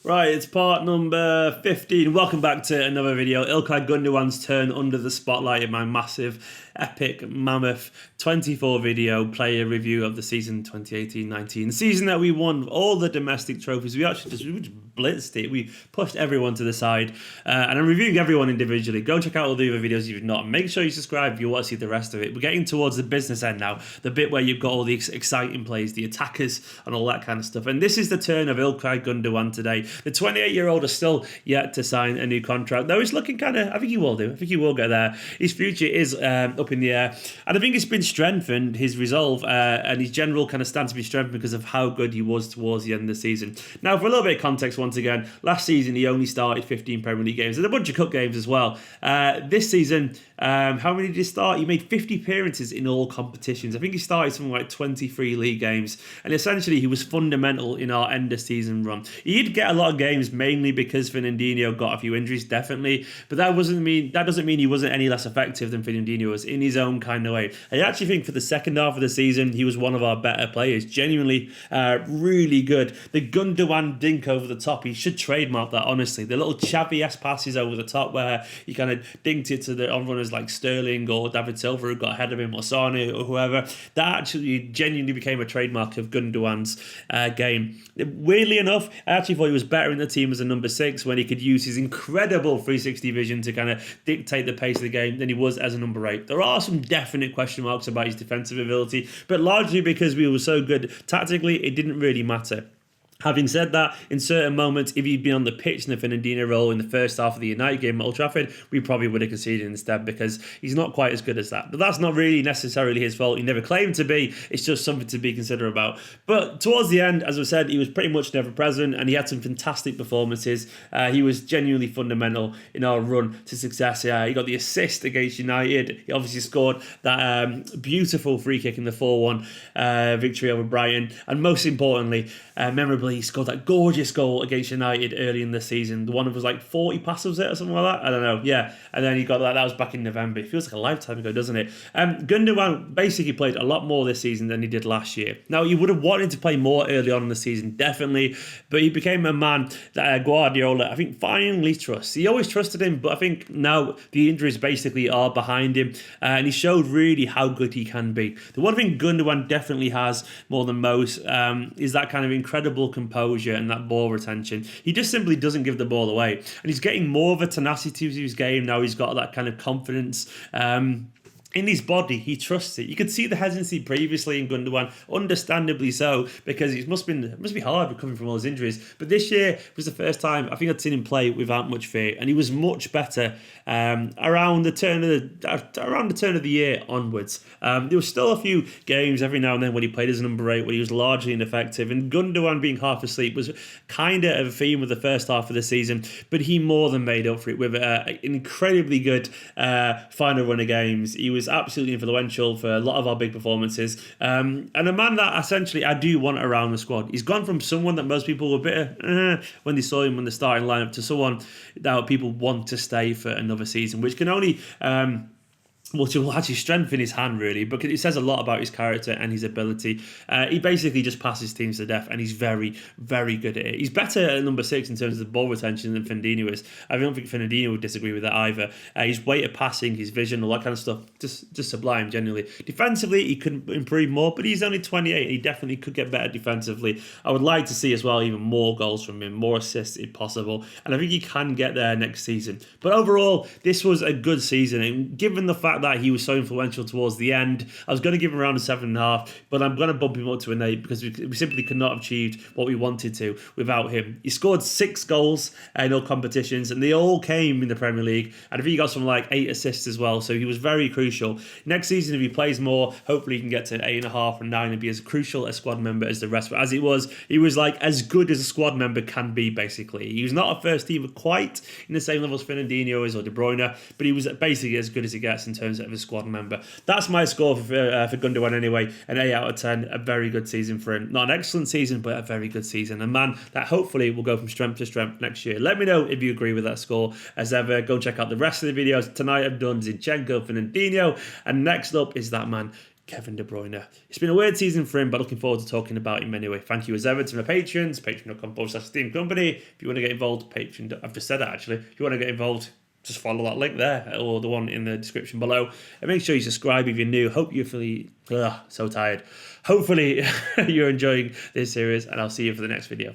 Right, it's part number 15. Welcome back to another video. Ilkay Gundogan's turn under the spotlight in my massive, epic, mammoth 24 video player review of the season 2018-19. Season that we won all the domestic trophies. We just blitzed it. We pushed everyone to the side. And I'm reviewing everyone individually. Go check out all the other videos if you've not. Make sure you subscribe if you want to see the rest of it. We're getting towards the business end now. The bit where you've got all the exciting plays, the attackers, and all that kind of stuff. And this is the turn of Ilkay Gundogan today. The 28-year-old is still yet to sign a new contract, though it's looking kind of, I think he will do. I think he will get there. His future is up in the air. And I think it's been strengthened, his resolve and his general kind of stance to be strengthened because of how good he was towards the end of the season. Now, for a little bit of context, once again, last season he only started 15 Premier League games and a bunch of cup games as well. This season, how many did he start? He made 50 appearances in all competitions. I think he started something like 23 league games. And essentially, he was fundamental in our end of season run. He did get a lot of games, mainly because Fernandinho got a few injuries, definitely. But that doesn't mean he wasn't any less effective than Fernandinho was in his own kind of way. I actually think for the second half of the season, he was one of our better players. Genuinely, really good. The Gundogan dink over the top, he should trademark that, honestly. The little Xavi-esque passes over the top where he kind of dinked it to the on-runners like Sterling or David Silva who got ahead of him or Sane or whoever. That actually genuinely became a trademark of Gundogan's game. Weirdly enough, I actually thought he was better in the team as a number 6 when he could use his incredible 360 vision to kind of dictate the pace of the game than he was as a number 8. There are some definite question marks about his defensive ability, but largely because we were so good tactically, it didn't really matter. Having said that, in certain moments, if he'd been on the pitch in the Fernandinho role in the first half of the United game at Old Trafford, we probably would have conceded instead because he's not quite as good as that. But that's not really necessarily his fault. He never claimed to be. It's just something to be considerate about. But towards the end, as I said, he was pretty much never present and he had some fantastic performances. He was genuinely fundamental in our run to success. He got the assist against United. He obviously scored that beautiful free kick in the 4-1 victory over Brighton. And most importantly, memorably, he scored that gorgeous goal against United early in the season. The one that was like 40 passes, was it, or something like that? I don't know. Yeah. And then he got that. That was back in November. It feels like a lifetime ago, doesn't it? Gundogan basically played a lot more this season than he did last year. Now, he would have wanted to play more early on in the season, definitely. But he became a man that Guardiola, I think, finally trusts. He always trusted him, but I think now the injuries basically are behind him. And he showed really how good he can be. The one thing Gundogan definitely has more than most is that kind of incredible composure and that ball retention. He just simply doesn't give the ball away. And he's getting more of a tenacity to his game now. He's got that kind of confidence. In his body, he trusts it. You could see the hesitancy previously in Gundogan, understandably so, because it must be hard recovering from all his injuries. But this year was the first time I think I'd seen him play without much fear, and he was much better around the turn of the year onwards. There was still a few games every now and then when he played as a number 8 where he was largely ineffective, and Gundogan being half asleep was kind of a theme of the first half of the season. But he more than made up for it with an incredibly good final run of games. He was absolutely influential for a lot of our big performances, and a man that essentially I do want around the squad. He's gone from someone that most people were bitter when they saw him in the starting lineup to someone that people want to stay for another season, which can only which will actually strengthen his hand, really, because it says a lot about his character and his ability. He basically just passes teams to death, and he's very, very good at it. He's better at number 6 in terms of the ball retention than Fernandinho is. I don't think Fernandinho would disagree with that either. His weight of passing, his vision, all that kind of stuff, just sublime, genuinely. Defensively, he could improve more, but he's only 28. He definitely could get better defensively. I would like to see as well even more goals from him, more assists if possible, and I think he can get there next season. But overall, this was a good season, and given the fact that he was so influential towards the end, I was going to give him around a 7.5, but I'm going to bump him up to an 8 because we simply could not have achieved what we wanted to without him. He scored 6 goals in all competitions, and they all came in the Premier League, and I think he got something like 8 assists as well, so he was very crucial. Next season, if he plays more, hopefully he can get to 8.5 and 9 and be as crucial a squad member as the rest. But as he was like as good as a squad member can be, basically. He was not a first teamer quite in the same level as Fernandinho is or De Bruyne, but he was basically as good as it gets in terms of a squad member. That's my score for Gundogan anyway, an 8 out of 10, a very good season for him. Not an excellent season, but a very good season. A man that hopefully will go from strength to strength next year. Let me know if you agree with that score. As ever, go check out the rest of the videos. Tonight I've done Zinchenko, Fernandinho, and next up is that man, Kevin De Bruyne. It's been a weird season for him, but looking forward to talking about him anyway. Thank you as ever to my patrons, patreon.com/Esteemed Kompany. If you want to get involved, Patreon. I've just said that actually. If you want to get involved, just follow that link there or the one in the description below. And make sure you subscribe if you're new. Hope you're so tired. Hopefully you're enjoying this series, and I'll see you for the next video.